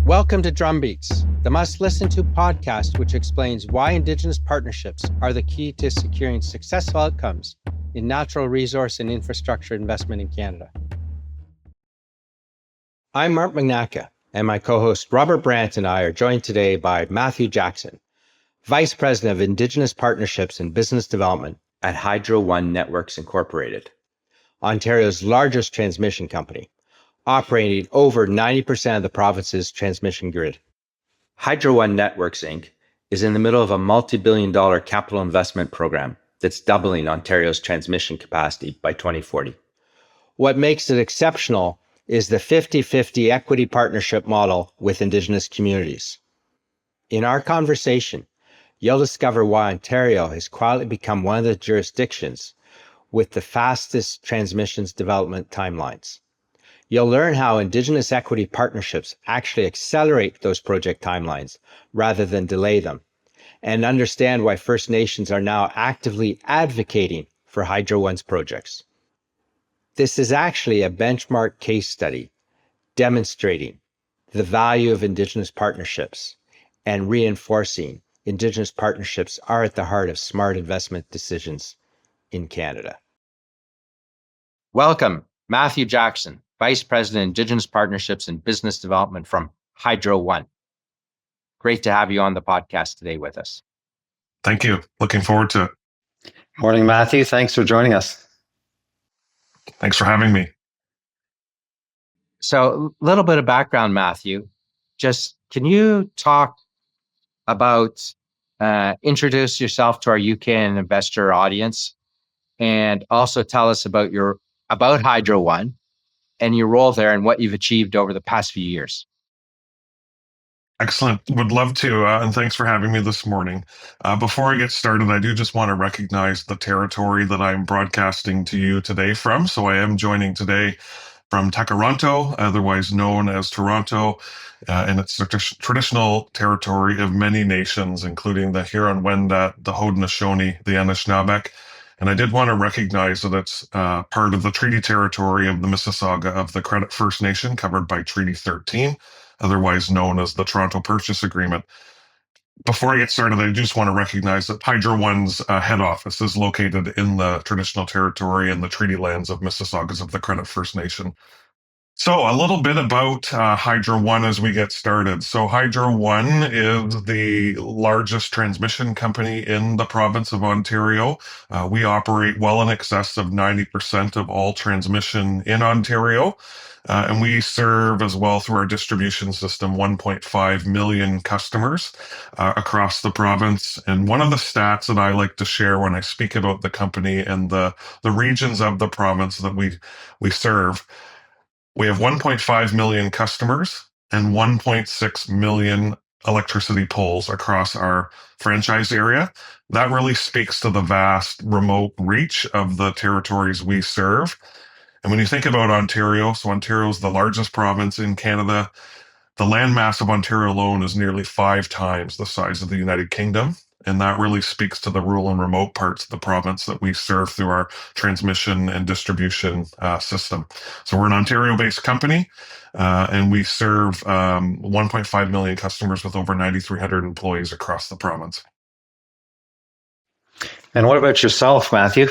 Welcome to Drumbeats, the must-listen-to podcast which explains why Indigenous partnerships are the key to securing successful outcomes in natural resource and infrastructure investment in Canada. I'm Mark Magnacca, and my co-host Robert Brandt and I are joined today by Matthew Jackson, Vice President of Indigenous Partnerships and Business Development at Hydro One Networks Incorporated, Ontario's largest transmission company, operating over 90% of the province's transmission grid. Hydro One Networks Inc. is in the middle of a multi-billion-dollar capital investment program that's doubling Ontario's transmission capacity by 2040. What makes it exceptional is the 50-50 equity partnership model with Indigenous communities. In our conversation, you'll discover why Ontario has quietly become one of the jurisdictions with the fastest transmissions development timelines. You'll learn how Indigenous equity partnerships actually accelerate those project timelines rather than delay them, and understand why First Nations are now actively advocating for Hydro One's projects. This is actually a benchmark case study demonstrating the value of Indigenous partnerships and reinforcing Indigenous partnerships are at the heart of smart investment decisions in Canada. Welcome, Matthew Jackson, Vice President, Indigenous Partnerships and Business Development from Hydro One. Great to have you on the podcast today with us. Thank you. Looking forward to it. Morning, Matthew. Thanks for joining us. Thanks for having me. So a little bit of background, Matthew. Just can you talk about, introduce yourself to our UK and investor audience, and also tell us about Hydro One and your role there and what you've achieved over the past few years. Excellent. Would love to. And thanks for having me this morning. Before I get started, I do just want to recognize the territory that I'm broadcasting to you today from. So I am joining today from Takaranto, otherwise known as Toronto, and it's the traditional territory of many nations, including the Huron-Wendat, the Haudenosaunee, the Anishinaabeg. And I did want to recognize that it's part of the treaty territory of the Mississauga of the Credit First Nation, covered by Treaty 13, otherwise known as the Toronto Purchase Agreement. Before I get started, I just want to recognize that Hydro One's head office is located in the traditional territory and the treaty lands of Mississaugas of the Credit First Nation. So a little bit about Hydro One as we get started. So Hydro One is the largest transmission company in the province of Ontario. We operate well in excess of 90% of all transmission in Ontario. And we serve as well through our distribution system 1.5 million customers across the province. And one of the stats that I like to share when I speak about the company and the regions of the province that we serve, we have 1.5 million customers and 1.6 million electricity poles across our franchise area. That really speaks to the vast remote reach of the territories we serve. And when you think about Ontario, so Ontario is the largest province in Canada. The landmass of Ontario alone is nearly 5 times the size of the United Kingdom. And that really speaks to the rural and remote parts of the province that we serve through our transmission and distribution system. So we're an Ontario-based company, and we serve 1.5 million customers with over 9,300 employees across the province. And what about yourself, Matthew?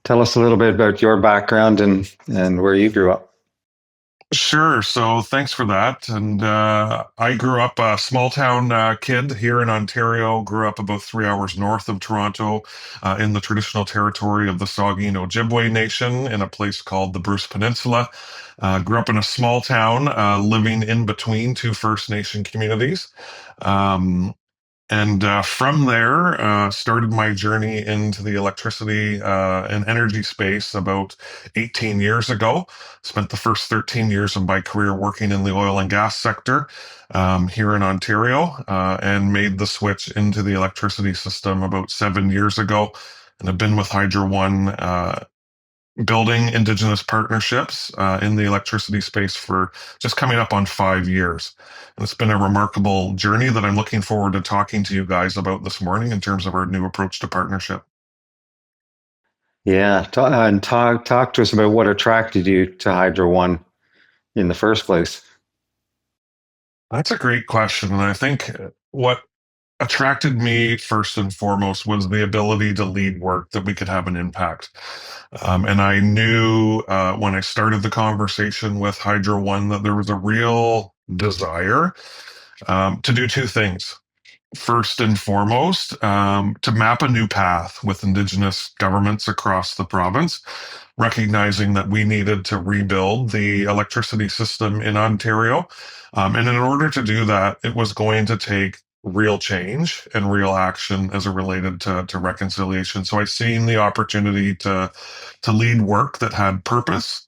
Tell us a little bit about your background and where you grew up. Sure. So thanks for that. And I grew up a small town kid here in Ontario, grew up about 3 hours north of Toronto in the traditional territory of the Saugeen Ojibwe Nation in a place called the Bruce Peninsula. Grew up in a small town living in between 2 First Nation communities. And from there, started my journey into the electricity and energy space about 18 years ago. Spent the first 13 years of my career working in the oil and gas sector here in Ontario, and made the switch into the electricity system about 7 years ago. And I've been with Hydro One building Indigenous partnerships in the electricity space for just coming up on 5 years. And it's been a remarkable journey that I'm looking forward to talking to you guys about this morning in terms of our new approach to partnership. Yeah, talk to us about what attracted you to Hydro One in the first place. That's a great question. And I think what attracted me first and foremost was the ability to lead work that we could have an impact. And I knew when I started the conversation with Hydro One that there was a real desire to do two things. First and foremost, to map a new path with Indigenous governments across the province, recognizing that we needed to rebuild the electricity system in Ontario. And in order to do that, it was going to take real change and real action as it related to reconciliation. So I seen the opportunity to lead work that had purpose.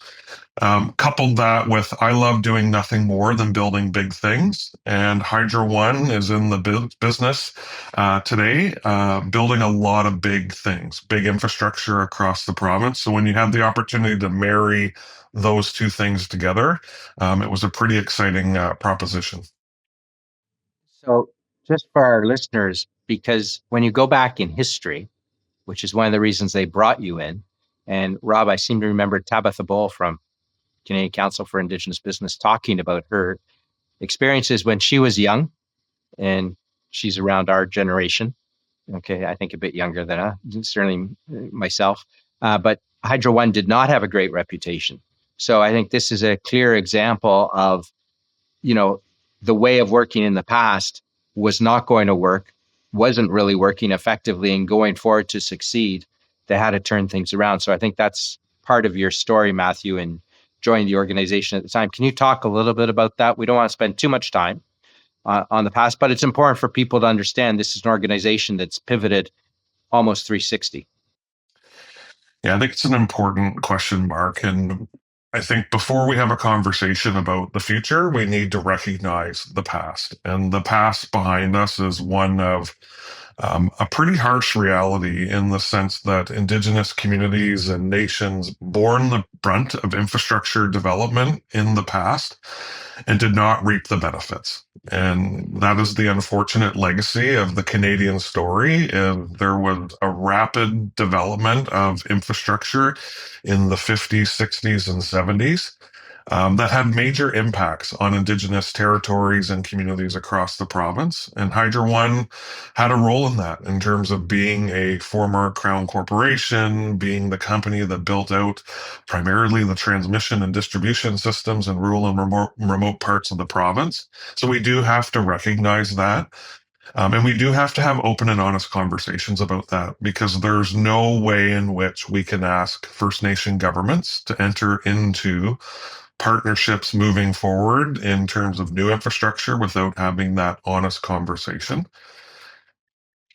Coupled that with, I love doing nothing more than building big things. And Hydro One is in the business today, building a lot of big things, big infrastructure across the province. So when you have the opportunity to marry those two things together, it was a pretty exciting proposition. So, just for our listeners, because when you go back in history, which is one of the reasons they brought you in, and Rob, I seem to remember Tabitha Bowl from Canadian Council for Indigenous Business talking about her experiences when she was young, and she's around our generation. Okay, I think a bit younger than certainly myself. But Hydro One did not have a great reputation. So I think this is a clear example of, you know, the way of working in the past was not going to work, wasn't really working effectively, and going forward to succeed, they had to turn things around. So I think that's part of your story, Matthew, and joining the organization at the time. Can you talk a little bit about that? We don't want to spend too much time on the past, but it's important for people to understand this is an organization that's pivoted almost 360. Yeah, I think it's an important question, Mark. And I think before we have a conversation about the future, we need to recognize the past. And the past behind us is one of a pretty harsh reality in the sense that Indigenous communities and nations borne the brunt of infrastructure development in the past and did not reap the benefits. And that is the unfortunate legacy of the Canadian story. There was a rapid development of infrastructure in the 50s, 60s, and 70s that had major impacts on Indigenous territories and communities across the province. And Hydro One had a role in that in terms of being a former Crown corporation, being the company that built out primarily the transmission and distribution systems in rural and remote parts of the province. So we do have to recognize that. And we do have to have open and honest conversations about that because there's no way in which we can ask First Nation governments to enter into partnerships moving forward in terms of new infrastructure without having that honest conversation.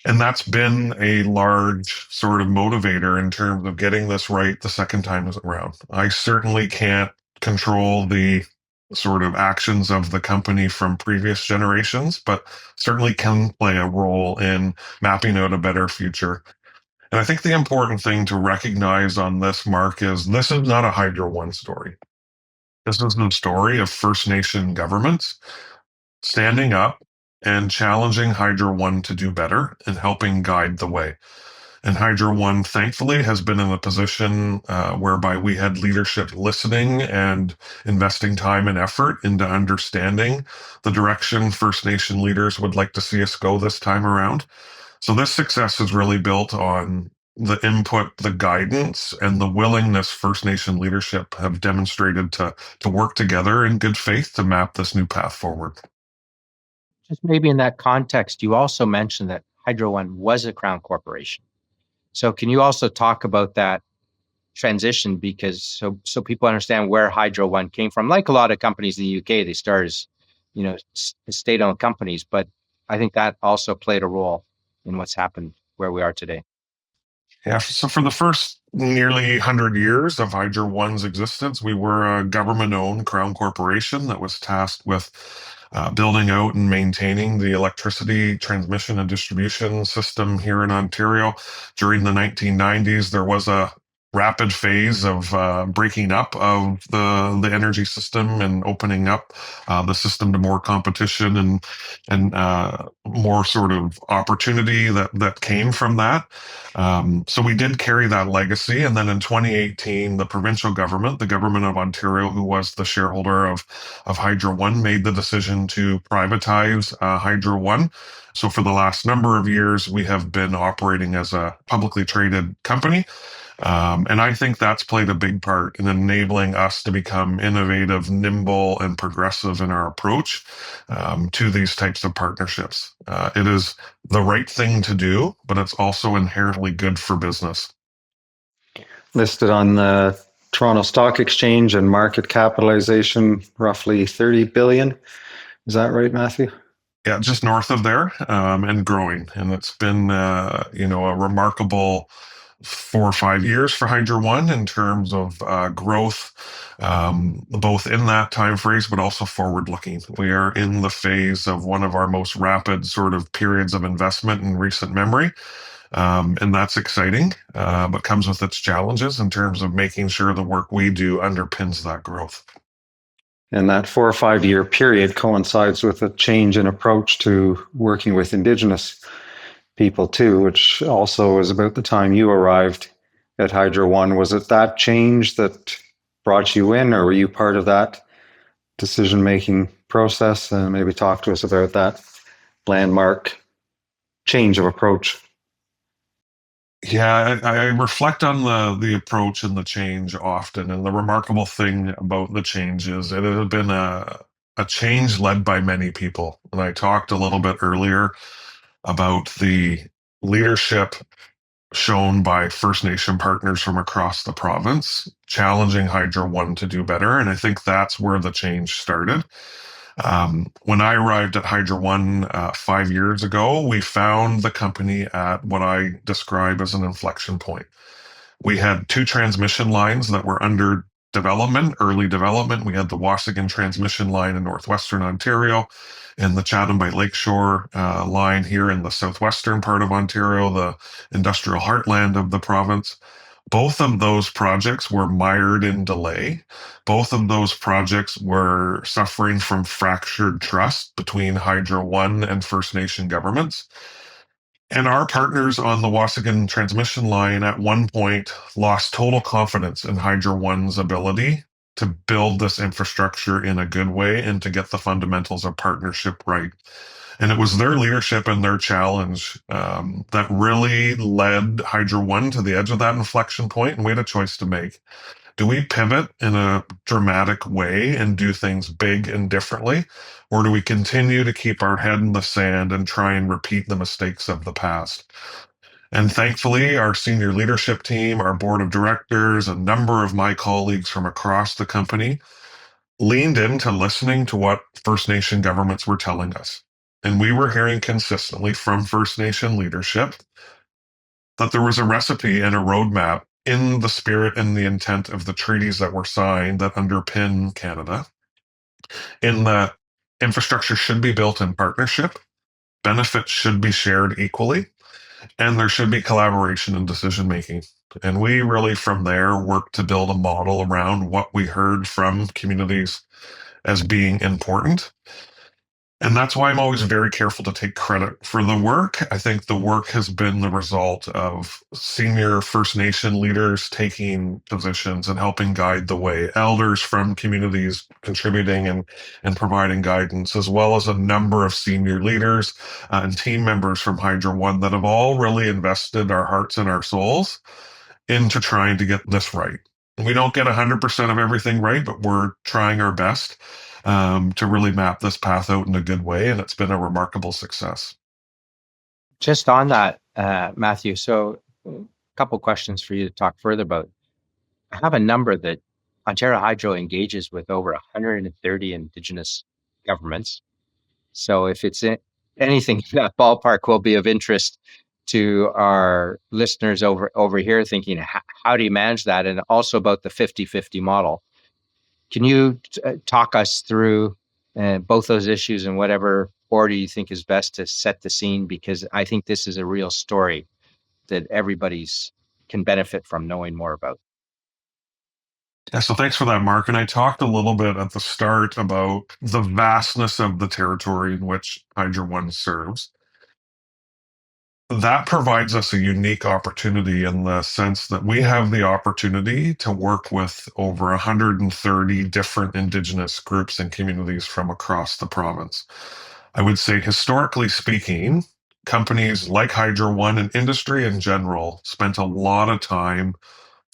And that's been a large sort of motivator in terms of getting this right the second time around. I certainly can't control the sort of actions of the company from previous generations, but certainly can play a role in mapping out a better future. And I think the important thing to recognize on this, Mark, is this is not a Hydro One story. This is the story of First Nation governments standing up and challenging Hydro One to do better and helping guide the way. And Hydro One, thankfully, has been in a position whereby we had leadership listening and investing time and effort into understanding the direction First Nation leaders would like to see us go this time around. So this success is really built on the input, the guidance, and the willingness First Nation leadership have demonstrated to work together in good faith to map this new path forward. Just maybe in that context, you also mentioned that Hydro One was a Crown corporation. So can you also talk about that transition because so people understand where Hydro One came from? Like a lot of companies in the UK, they start as, state-owned companies, but I think that also played a role in what's happened where we are today. Yeah, so for the first nearly 100 years of Hydro One's existence, we were a government-owned Crown corporation that was tasked with building out and maintaining the electricity transmission and distribution system here in Ontario. During the 1990s, there was a rapid phase of breaking up of the energy system and opening up the system to more competition and more sort of opportunity that came from that. So we did carry that legacy, and then in 2018, the provincial government, the government of Ontario, who was the shareholder of Hydro One, made the decision to privatize Hydro One. So for the last number of years, we have been operating as a publicly traded company. And I think that's played a big part in enabling us to become innovative, nimble, and progressive in our approach to these types of partnerships. It is the right thing to do, but it's also inherently good for business. Listed on the Toronto Stock Exchange and market capitalization, roughly 30 billion. Is that right, Matthew? Yeah, just north of there, and growing. And it's been, a remarkable 4 or 5 years for Hydro One in terms of growth, both in that time phrase, but also forward looking. We are in the phase of one of our most rapid sort of periods of investment in recent memory. And that's exciting, but comes with its challenges in terms of making sure the work we do underpins that growth. And that 4 or 5 year period coincides with a change in approach to working with Indigenous people too, which also is about the time you arrived at Hydro One. Was it that change that brought you in, or were you part of that decision-making process? And maybe talk to us about that landmark change of approach. Yeah, I reflect on the approach and the change often, and the remarkable thing about the change is it had been a change led by many people. And I talked a little bit earlier about the leadership shown by First Nation partners from across the province, challenging Hydro One to do better. And I think that's where the change started. When I arrived at Hydro One 5 years ago, we found the company at what I describe as an inflection point. We had two transmission lines that were under development, early development. We had the Waasigan transmission line in northwestern Ontario and the Chatham by Lakeshore line here in the southwestern part of Ontario, the industrial heartland of the province. Both of those projects were mired in delay. Both of those projects were suffering from fractured trust between Hydro One and First Nation governments. And our partners on the Waasigan transmission line at one point lost total confidence in Hydro One's ability to build this infrastructure in a good way and to get the fundamentals of partnership right. And it was their leadership and their challenge that really led Hydro One to the edge of that inflection point, and we had a choice to make. Do we pivot in a dramatic way and do things big and differently? Or do we continue to keep our head in the sand and try and repeat the mistakes of the past? And thankfully, our senior leadership team, our board of directors, a number of my colleagues from across the company leaned into listening to what First Nation governments were telling us. And we were hearing consistently from First Nation leadership that there was a recipe and a roadmap in the spirit and the intent of the treaties that were signed that underpin Canada, in that infrastructure should be built in partnership, benefits should be shared equally, and there should be collaboration in decision making. And we really, from there, worked to build a model around what we heard from communities as being important. And that's why I'm always very careful to take credit for the work. I think the work has been the result of senior First Nation leaders taking positions and helping guide the way, elders from communities contributing and providing guidance, as well as a number of senior leaders and team members from Hydro One that have all really invested our hearts and our souls into trying to get this right. We don't get 100% of everything right, but we're trying our best to really map this path out in a good way, and it's been a remarkable success. Just on that, Matthew, so a couple questions for you to talk further about. I have a number that Ontario Hydro engages with over 130 Indigenous governments. So if it's anything in that ballpark will be of interest to our listeners over here thinking, how do you manage that? And also about the 50-50 model. Can you talk us through both those issues in whatever order you think is best to set the scene? Because I think this is a real story that everybody's can benefit from knowing more about. Yeah, so thanks for that, Mark. And I talked a little bit at the start about the vastness of the territory in which Hydro One serves. That provides us a unique opportunity in the sense that we have the opportunity to work with over 130 different Indigenous groups and communities from across the province. I would say, historically speaking, companies like Hydro One and industry in general spent a lot of time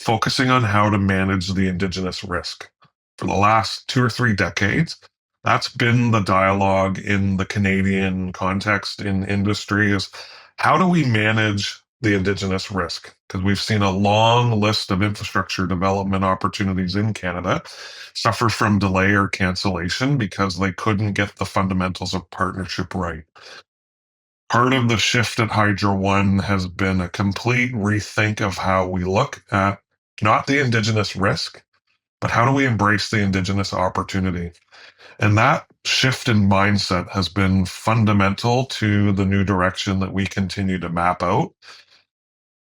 focusing on how to manage the Indigenous risk. For the last 2 or 3 decades, that's been the dialogue in the Canadian context in industry is how do we manage the Indigenous risk? Because we've seen a long list of infrastructure development opportunities in Canada suffer from delay or cancellation because they couldn't get the fundamentals of partnership right. Part of the shift at Hydro One has been a complete rethink of how we look at not the Indigenous risk, but how do we embrace the Indigenous opportunity? And that shift in mindset has been fundamental to the new direction that we continue to map out.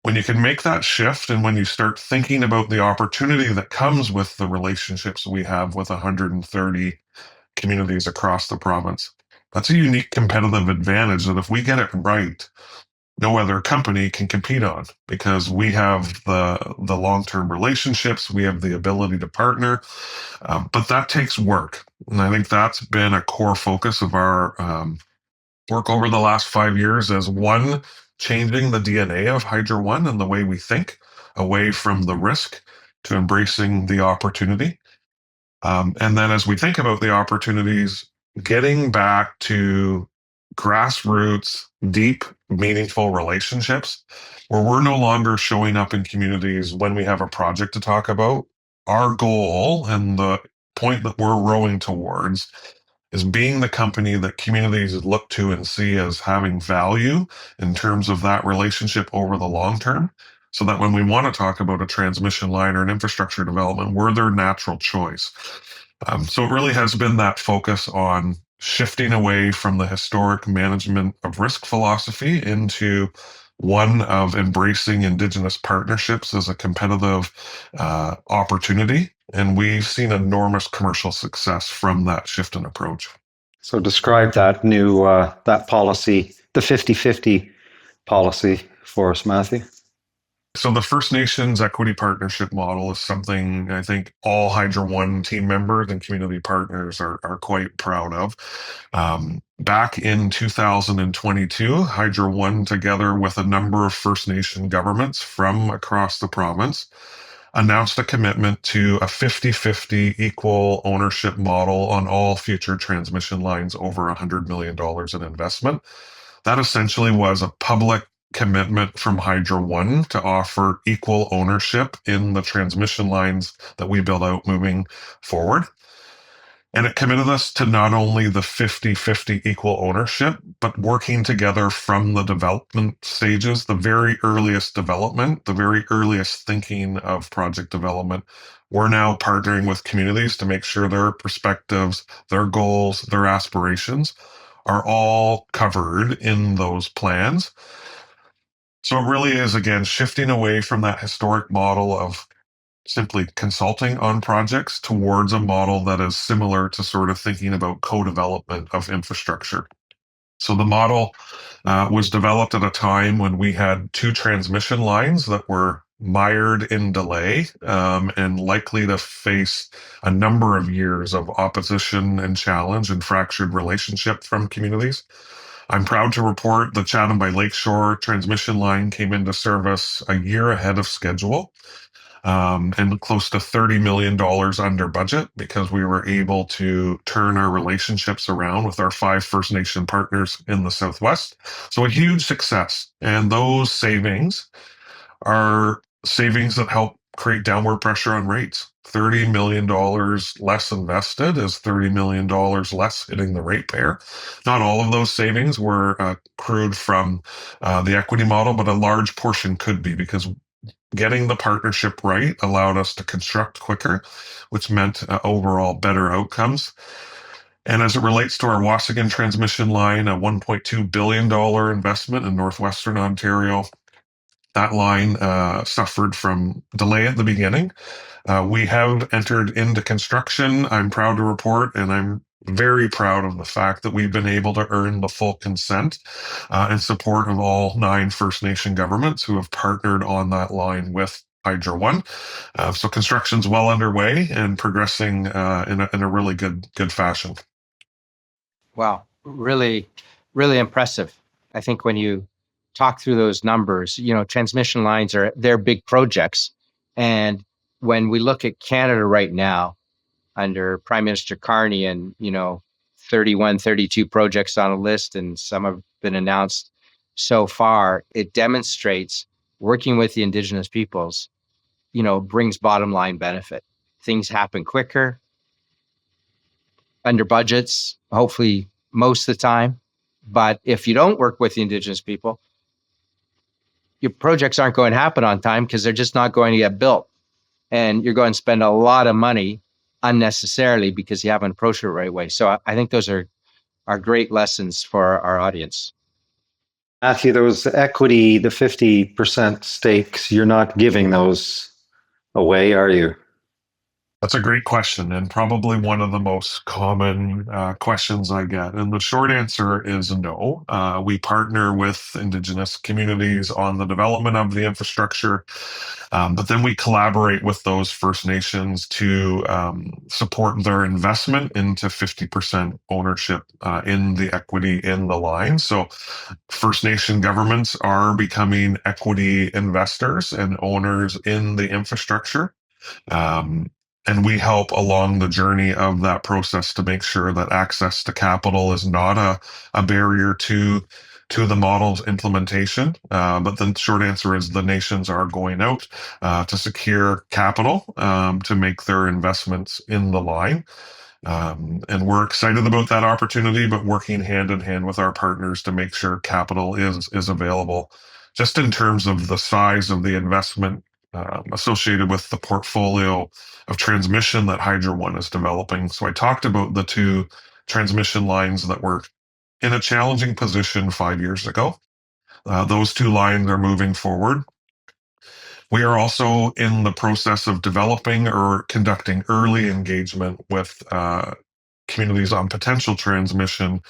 When you can make that shift and when you start thinking about the opportunity that comes with the relationships we have with 130 communities across the province, that's a unique competitive advantage that if we get it right, no other company can compete on because we have the long-term relationships, we have the ability to partner, but that takes work, and I think that's been a core focus of our work over the last 5 years as one, changing the DNA of Hydro One and the way we think away from the risk to embracing the opportunity. And then as we think about the opportunities, getting back to grassroots, deep, meaningful relationships where we're no longer showing up in communities when we have a project to talk about. Our goal and the point that we're rowing towards is being the company that communities look to and see as having value in terms of that relationship over the long term. So that when we want to talk about a transmission line or an infrastructure development, we're their natural choice. So it really has been that focus on shifting away from the historic management of risk philosophy into one of embracing Indigenous partnerships as a competitive opportunity. And we've seen enormous commercial success from that shift in approach. So describe that new that policy, the 50-50 policy for us, Matthew. So the First Nations equity partnership model is something I think all Hydro One team members and community partners are quite proud of. Back in 2022, Hydro One, together with a number of First Nation governments from across the province, announced a commitment to a 50-50 equal ownership model on all future transmission lines over $100 million in investment. That essentially was a public commitment from Hydro One to offer equal ownership in the transmission lines that we build out moving forward. And it committed us to not only the 50-50 equal ownership, but working together from the development stages, the very earliest development, the very earliest thinking of project development. We're now partnering with communities to make sure their perspectives, their goals, their aspirations are all covered in those plans. So it really is, again, shifting away from that historic model of simply consulting on projects towards a model that is similar to sort of thinking about co-development of infrastructure. So the model was developed at a time when we had two transmission lines that were mired in delay and likely to face a number of years of opposition and challenge and fractured relationship from communities. I'm proud to report the Chatham by Lakeshore transmission line came into service a year ahead of schedule and close to $30 million under budget because we were able to turn our relationships around with our 5 First Nation partners in the Southwest. So a huge success. And those savings are savings that help create downward pressure on rates. $30 million less invested is $30 million less hitting the ratepayer. Not all of those savings were accrued from the equity model, but a large portion could be because getting the partnership right allowed us to construct quicker, which meant overall better outcomes. And as it relates to our Waasigan transmission line, a $1.2 billion investment in northwestern Ontario, that line suffered from delay at the beginning, We have entered into construction. I'm proud to report, and I'm very proud of the fact that we've been able to earn the full consent and support of all 9 First Nation governments who have partnered on that line with Hydro One. So construction's well underway and progressing in a really good fashion. Wow, really, really impressive. I think when you talk through those numbers, transmission lines they're big projects. And when we look at Canada right now under Prime Minister Carney and, 31, 32 projects on a list, and some have been announced so far, it demonstrates working with the Indigenous peoples, brings bottom line benefit. Things happen quicker, under budgets, hopefully most of the time. But if you don't work with the Indigenous people, your projects aren't going to happen on time because they're just not going to get built. And you're going to spend a lot of money unnecessarily because you haven't approached it the right way. So I think those are great lessons for our audience. Matthew, those equity, the 50% stakes, you're not giving those away, are you? That's a great question, and probably one of the most common questions I get. And the short answer is no. We partner with Indigenous communities on the development of the infrastructure, but then we collaborate with those First Nations to support their investment into 50% ownership in the equity in the line. So First Nation governments are becoming equity investors and owners in the infrastructure. Um, and we help along the journey of that process to make sure that access to capital is not a barrier to the model's implementation. But the short answer is the nations are going out to secure capital to make their investments in the line. And we're excited about that opportunity, but working hand in hand with our partners to make sure capital is available. Just in terms of the size of the investment associated with the portfolio of transmission that Hydro One is developing. So I talked about the 2 transmission lines that were in a challenging position 5 years ago. Those 2 lines are moving forward. We are also in the process of developing or conducting early engagement with communities on potential transmission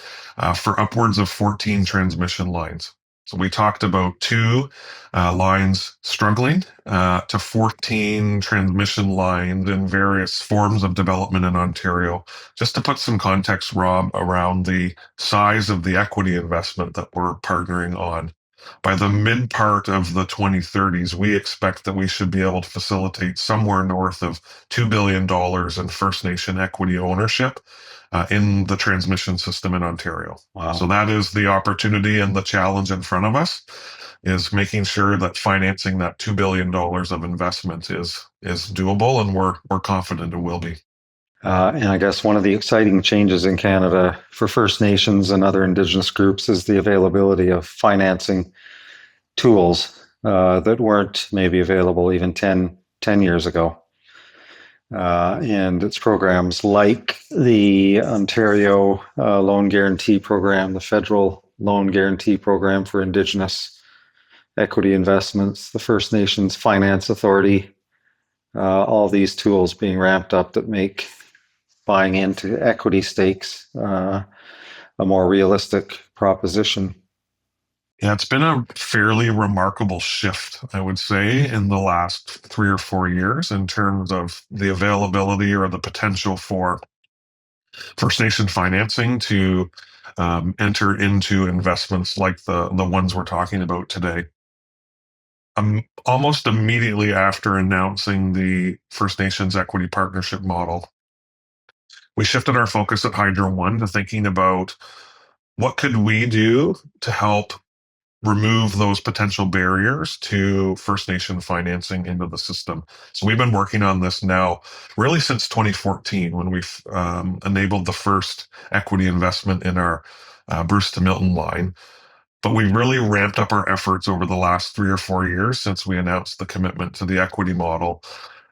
for upwards of 14 transmission lines. So we talked about 2 lines struggling to 14 transmission lines in various forms of development in Ontario. Just to put some context, Rob, around the size of the equity investment that we're partnering on. By the mid part of the 2030s, we expect that we should be able to facilitate somewhere north of $2 billion in First Nation equity ownership in the transmission system in Ontario. Wow. So that is the opportunity and the challenge in front of us, is making sure that financing that $2 billion of investment is doable, and we're confident it will be. And I guess one of the exciting changes in Canada for First Nations and other Indigenous groups is the availability of financing tools that weren't maybe available even 10 years ago. And it's programs like the Ontario Loan Guarantee Program, the Federal Loan Guarantee Program for Indigenous Equity Investments, the First Nations Finance Authority, all these tools being ramped up that make buying into equity stakes a more realistic proposition. Yeah, it's been a fairly remarkable shift, I would say, in the last 3 or 4 years in terms of the availability or the potential for First Nation financing to enter into investments like the ones we're talking about today. Almost immediately after announcing the First Nations equity partnership model, we shifted our focus at Hydro One to thinking about what could we do to help remove those potential barriers to First Nation financing into the system. So we've been working on this now really since 2014 when we've enabled the first equity investment in our Bruce to Milton line. But we really ramped up our efforts over the last 3 or 4 years since we announced the commitment to the equity model.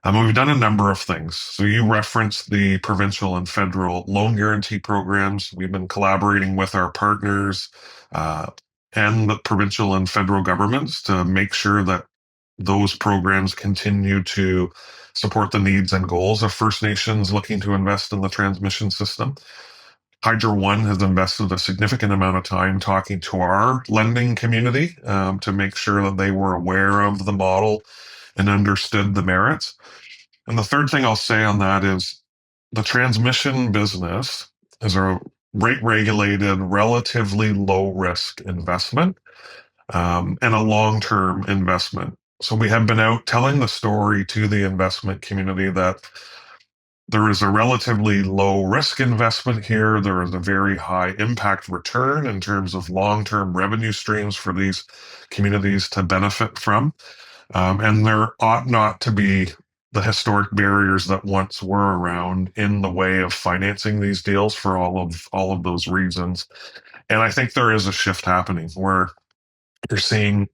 We've done a number of things. So you referenced the provincial and federal loan guarantee programs. We've been collaborating with our partners and the provincial and federal governments to make sure that those programs continue to support the needs and goals of First Nations looking to invest in the transmission system. Hydro One has invested a significant amount of time talking to our lending community to make sure that they were aware of the model and understood the merits. And the third thing I'll say on that is the transmission business is a rate regulated, relatively low risk investment and a long term investment. So we have been out telling the story to the investment community that there is a relatively low risk investment here. There is a very high impact return in terms of long term revenue streams for these communities to benefit from. And there ought not to be the historic barriers that once were around in the way of financing these deals for all of those reasons. And I think there is a shift happening where you're seeing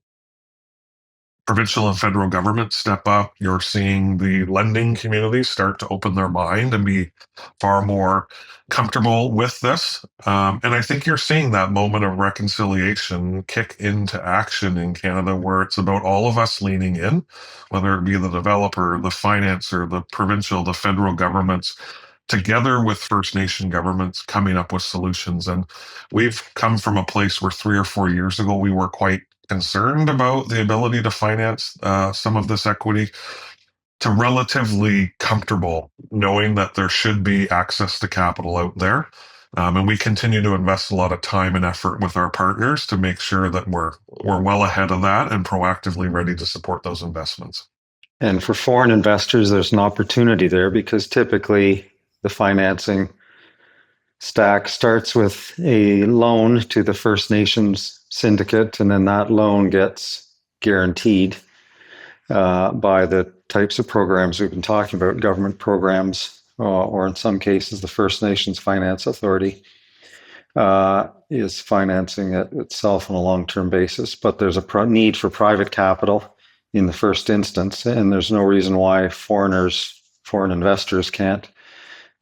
provincial and federal government step up. You're seeing the lending community start to open their mind and be far more comfortable with this. And I think you're seeing that moment of reconciliation kick into action in Canada, where it's about all of us leaning in, whether it be the developer, the financer, the provincial, the federal governments, together with First Nation governments coming up with solutions. And we've come from a place where 3 or 4 years ago, we were quite concerned about the ability to finance some of this equity, to relatively comfortable knowing that there should be access to capital out there. And we continue to invest a lot of time and effort with our partners to make sure that we're well ahead of that and proactively ready to support those investments. And for foreign investors, there's an opportunity there because typically the financing stack starts with a loan to the First Nations syndicate, and then that loan gets guaranteed by the types of programs we've been talking about, government programs, or in some cases, the First Nations Finance Authority is financing it itself on a long-term basis. But there's a need for private capital in the first instance, and there's no reason why foreign investors can't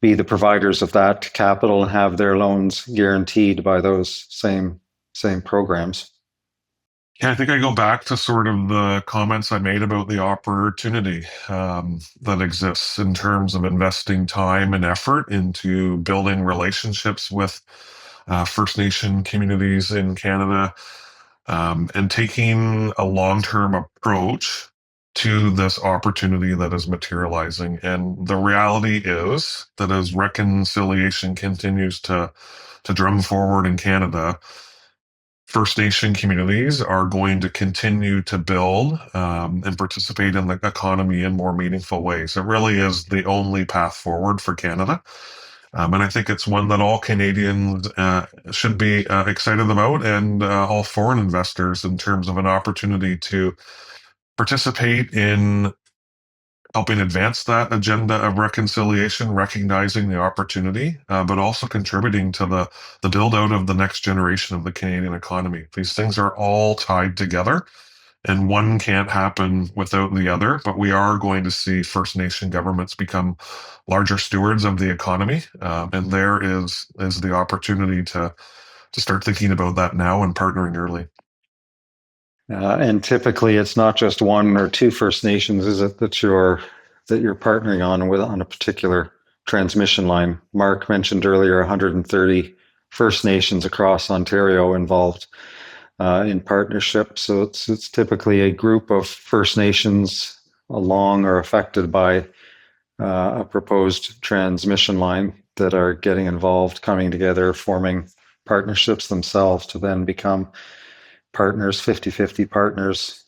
be the providers of that capital and have their loans guaranteed by those same programs. Yeah, I think I go back to sort of the comments I made about the opportunity that exists in terms of investing time and effort into building relationships with First Nation communities in Canada, and taking a long-term approach to this opportunity that is materializing. And the reality is that as reconciliation continues to drum forward in Canada, First Nation communities are going to continue to build and participate in the economy in more meaningful ways. It really is the only path forward for Canada. And I think it's one that all Canadians should be excited about, and all foreign investors, in terms of an opportunity to participate in helping advance that agenda of reconciliation, recognizing the opportunity, but also contributing to the build out of the next generation of the Canadian economy. These things are all tied together, and one can't happen without the other. But we are going to see First Nation governments become larger stewards of the economy, and there is the opportunity to start thinking about that now and partnering early. And typically, it's not just one or two First Nations, is it, that you're partnering on a particular transmission line? Mark mentioned earlier 130 First Nations across Ontario involved in partnership. So it's typically a group of First Nations along or affected by a proposed transmission line that are getting involved, coming together, forming partnerships themselves to then become partners, 50-50 partners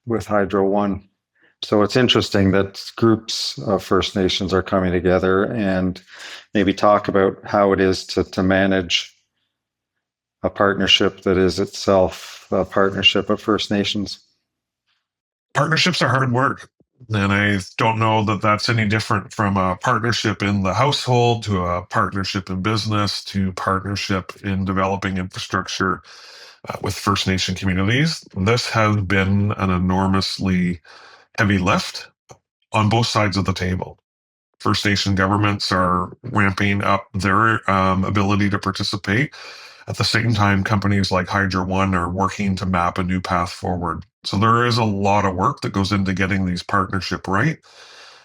with Hydro One. So it's interesting that groups of First Nations are coming together, and maybe talk about how it is to manage a partnership that is itself a partnership of First Nations. Partnerships are hard work. And I don't know that that's any different from a partnership in the household to a partnership in business to partnership in developing infrastructure with First Nation communities. This has been an enormously heavy lift on both sides of the table. First Nation governments are ramping up their ability to participate. At the same time, companies like Hydro One are working to map a new path forward. So there is a lot of work that goes into getting these partnership right.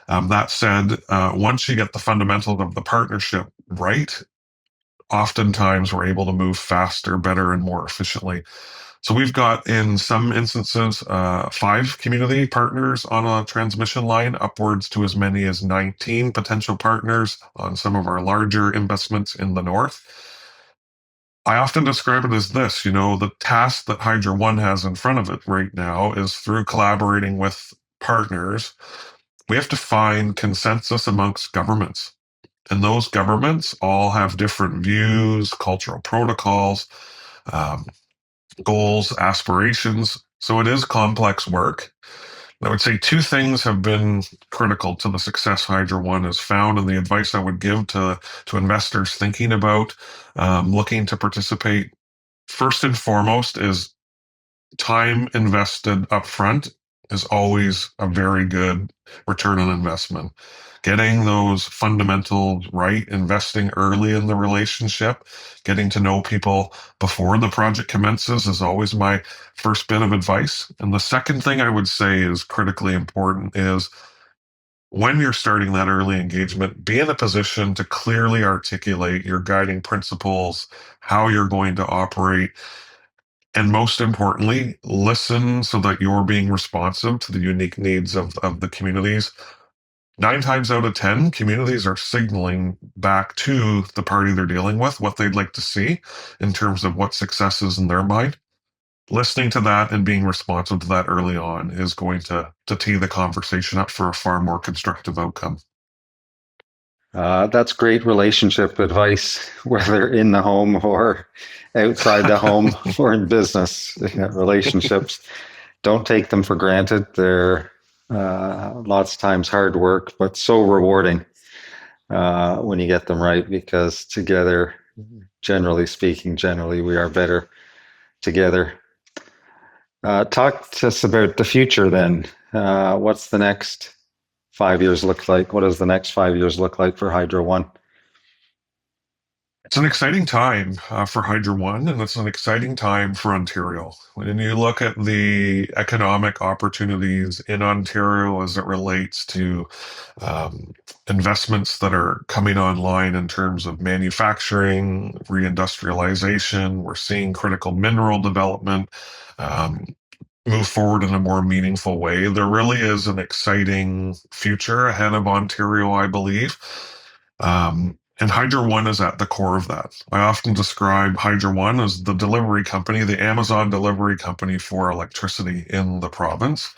That said, once you get the fundamentals of the partnership right, oftentimes we're able to move faster, better, and more efficiently. So we've got, in some instances, 5 community partners on a transmission line, upwards to as many as 19 potential partners on some of our larger investments in the north. I often describe it as this, the task that Hydro One has in front of it right now is, through collaborating with partners, we have to find consensus amongst governments. And those governments all have different views, cultural protocols, um, goals, aspirations. So it is complex work. I would say 2 things have been critical to the success Hydro One has found, and the advice I would give to investors thinking about looking to participate. First and foremost is time invested upfront is always a very good return on investment. Getting those fundamentals right, investing early in the relationship, getting to know people before the project commences is always my first bit of advice. And the second thing I would say is critically important is, when you're starting that early engagement, be in a position to clearly articulate your guiding principles, how you're going to operate, and most importantly, listen so that you're being responsive to the unique needs of the communities. 9 times out of 10, communities are signaling back to the party they're dealing with what they'd like to see in terms of what success is in their mind. Listening to that and being responsive to that early on is going to tee the conversation up for a far more constructive outcome. That's great relationship advice, whether in the home or outside the home or in business. Relationships, don't take them for granted. They're lots of times hard work, but so rewarding when you get them right, because together, generally speaking, we are better together. Talk to us about the future then. What's the next 5 years look like? What does the next 5 years look like for Hydro One? It's an exciting time for Hydro One, and it's an exciting time for Ontario. When you look at the economic opportunities in Ontario as it relates to um, investments that are coming online in terms of manufacturing, reindustrialization, we're seeing critical mineral development move forward in a more meaningful way. There really is an exciting future ahead of Ontario, I believe. And Hydro One is at the core of that. I often describe Hydro One as the delivery company, the Amazon delivery company for electricity in the province.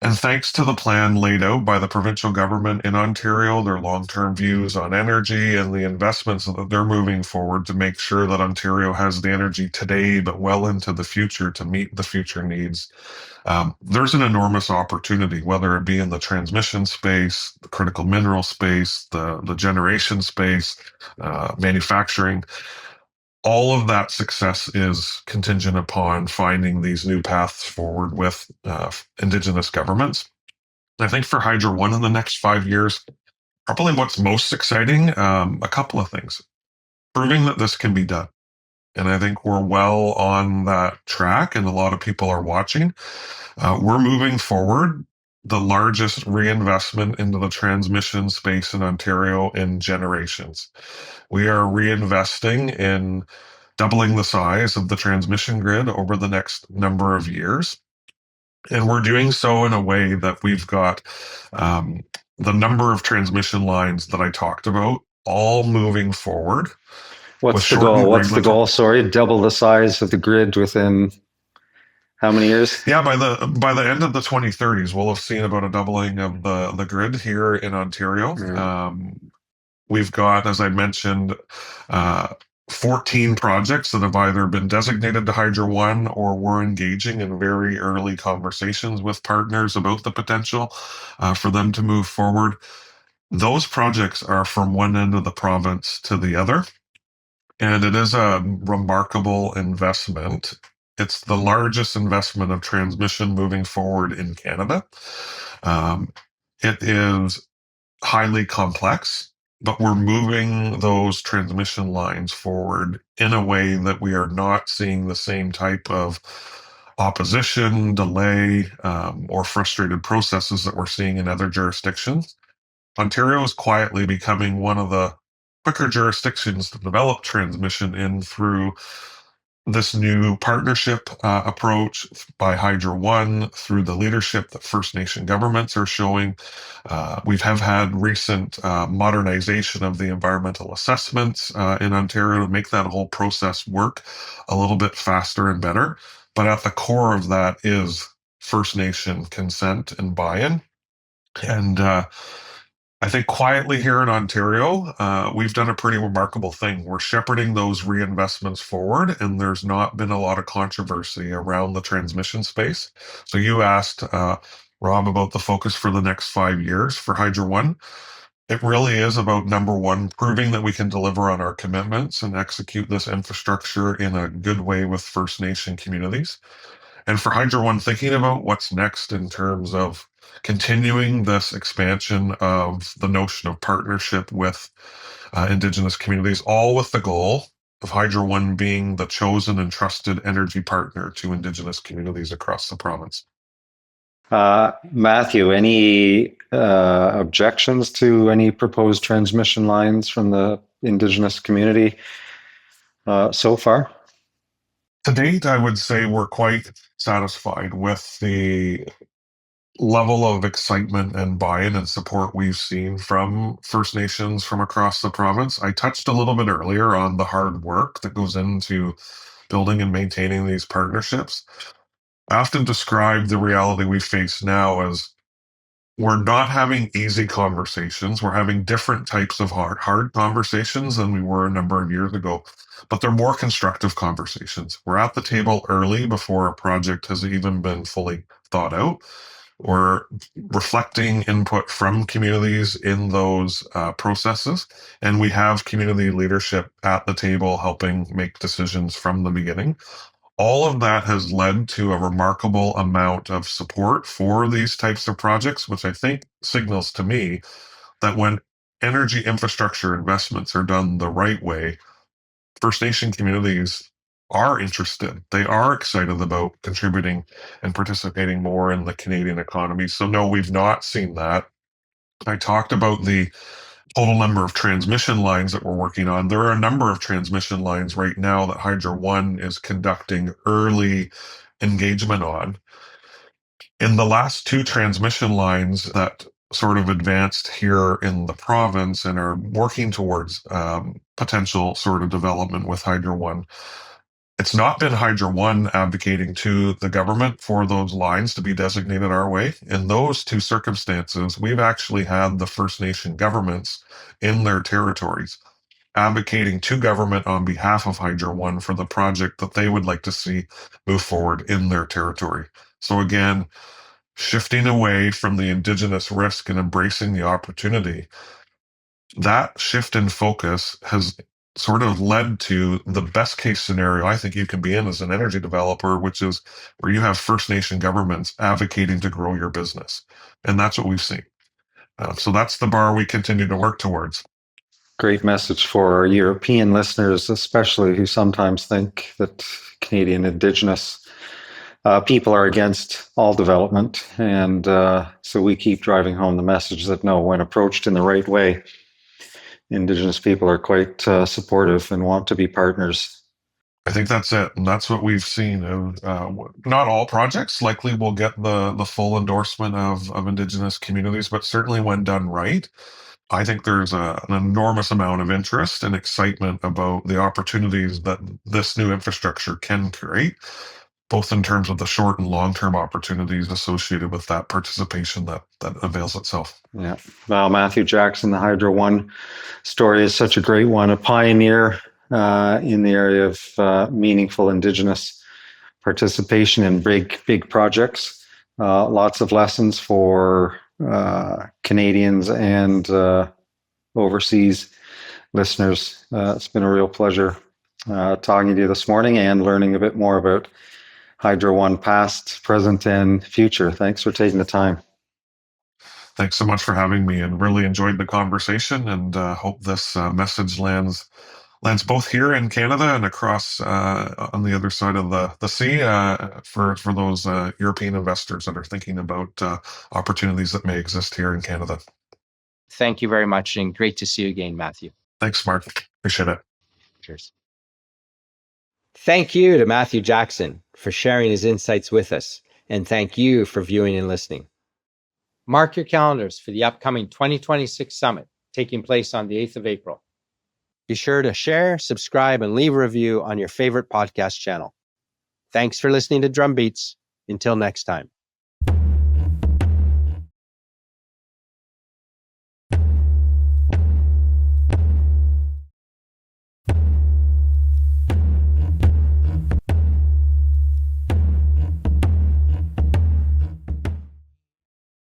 And thanks to the plan laid out by the provincial government in Ontario, their long-term views on energy and the investments that they're moving forward to make sure that Ontario has the energy today, but well into the future to meet the future needs. There's an enormous opportunity, whether it be in the transmission space, the critical mineral space, the generation space, manufacturing. All of that success is contingent upon finding these new paths forward with Indigenous governments. I think for Hydro One in the next 5 years, probably what's most exciting, a couple of things. Proving that this can be done. And I think we're well on that track, and a lot of people are watching. We're moving forward the largest reinvestment into the transmission space in Ontario in generations. We are reinvesting in doubling the size of the transmission grid over the next number of years. And we're doing so in a way that we've got the number of transmission lines that I talked about all moving forward. What's the goal? What's the goal? Sorry, double the size of the grid within how many years? Yeah, by the end of the 2030s, we'll have seen about a doubling of the grid here in Ontario. We've got, as I mentioned, 14 projects that have either been designated to Hydro One or we're engaging in very early conversations with partners about the potential for them to move forward. Those projects are from one end of the province to the other, and it is a remarkable investment. It's the largest investment of transmission moving forward in Canada. It is highly complex, but we're moving those transmission lines forward in a way that we are not seeing the same type of opposition, delay, or frustrated processes that we're seeing in other jurisdictions. Ontario is quietly becoming one of the quicker jurisdictions to develop transmission in through this new partnership approach by Hydro One, through the leadership that First Nation governments are showing. We have had recent modernization of the environmental assessments in Ontario to make that whole process work a little bit faster and better. But at the core of that is First Nation consent and buy-in. And I think quietly here in Ontario, we've done a pretty remarkable thing. We're shepherding those reinvestments forward, and there's not been a lot of controversy around the transmission space. So you asked, Rob, about the focus for the next 5 years for Hydro One. It really is about, number one, proving that we can deliver on our commitments and execute this infrastructure in a good way with First Nation communities. And for Hydro One, thinking about what's next in terms of continuing this expansion of the notion of partnership with Indigenous communities, all with the goal of Hydro One being the chosen and trusted energy partner to Indigenous communities across the province. Matthew, any objections to any proposed transmission lines from the Indigenous community so far? To date, I would say we're quite satisfied with the level of excitement and buy-in and support we've seen from First Nations from across the province. I touched a little bit earlier on the hard work that goes into building and maintaining these partnerships. I often describe the reality we face now as we're not having easy conversations. We're having different types of hard conversations than we were a number of years ago, but they're more constructive conversations. We're at the table early before a project has even been fully thought out. We're reflecting input from communities in those processes, and we have community leadership at the table helping make decisions from the beginning. All of that has led to a remarkable amount of support for these types of projects, which I think signals to me that when energy infrastructure investments are done the right way, First Nation communities are interested. They are excited about contributing and participating more in the Canadian economy. So, no, we've not seen that. I talked about the total number of transmission lines that we're working on. There are a number of transmission lines right now that Hydro One is conducting early engagement on. In the last two transmission lines that sort of advanced here in the province and are working towards potential sort of development with Hydro One, it's not been Hydro One advocating to the government for those lines to be designated our way. In those two circumstances, we've actually had the First Nation governments in their territories advocating to government on behalf of Hydro One for the project that they would like to see move forward in their territory. So again, shifting away from the Indigenous risk and embracing the opportunity, that shift in focus has sort of led to the best case scenario I think you can be in as an energy developer, which is where you have First Nation governments advocating to grow your business. And that's what we've seen. So that's the bar we continue to work towards. Great message for European listeners, especially who sometimes think that Canadian Indigenous people are against all development. And so we keep driving home the message that no, when approached in the right way, Indigenous people are quite supportive and want to be partners. I think that's it. And that's what we've seen. Not all projects likely will get the full endorsement of Indigenous communities, but certainly when done right, I think there's an enormous amount of interest and excitement about the opportunities that this new infrastructure can create, both in terms of the short and long-term opportunities associated with that participation that avails itself. Yeah. Well, Matthew Jackson, the Hydro One story is such a great one, a pioneer in the area of meaningful Indigenous participation in big projects. Lots of lessons for Canadians and overseas listeners. It's been a real pleasure talking to you this morning and learning a bit more about Hydro One past, present, and future. Thanks for taking the time. Thanks so much for having me, and really enjoyed the conversation, and hope this message lands lands both here in Canada and across on the other side of the sea for those European investors that are thinking about opportunities that may exist here in Canada. Thank you very much, and great to see you again, Matthew. Thanks, Mark. Appreciate it. Cheers. Thank you to Matthew Jackson for sharing his insights with us, and thank you for viewing and listening. Mark your calendars for the upcoming 2026 Summit taking place on the 8th of April. Be sure to share, subscribe, and leave a review on your favorite podcast channel. Thanks for listening to Drumbeats. Until next time.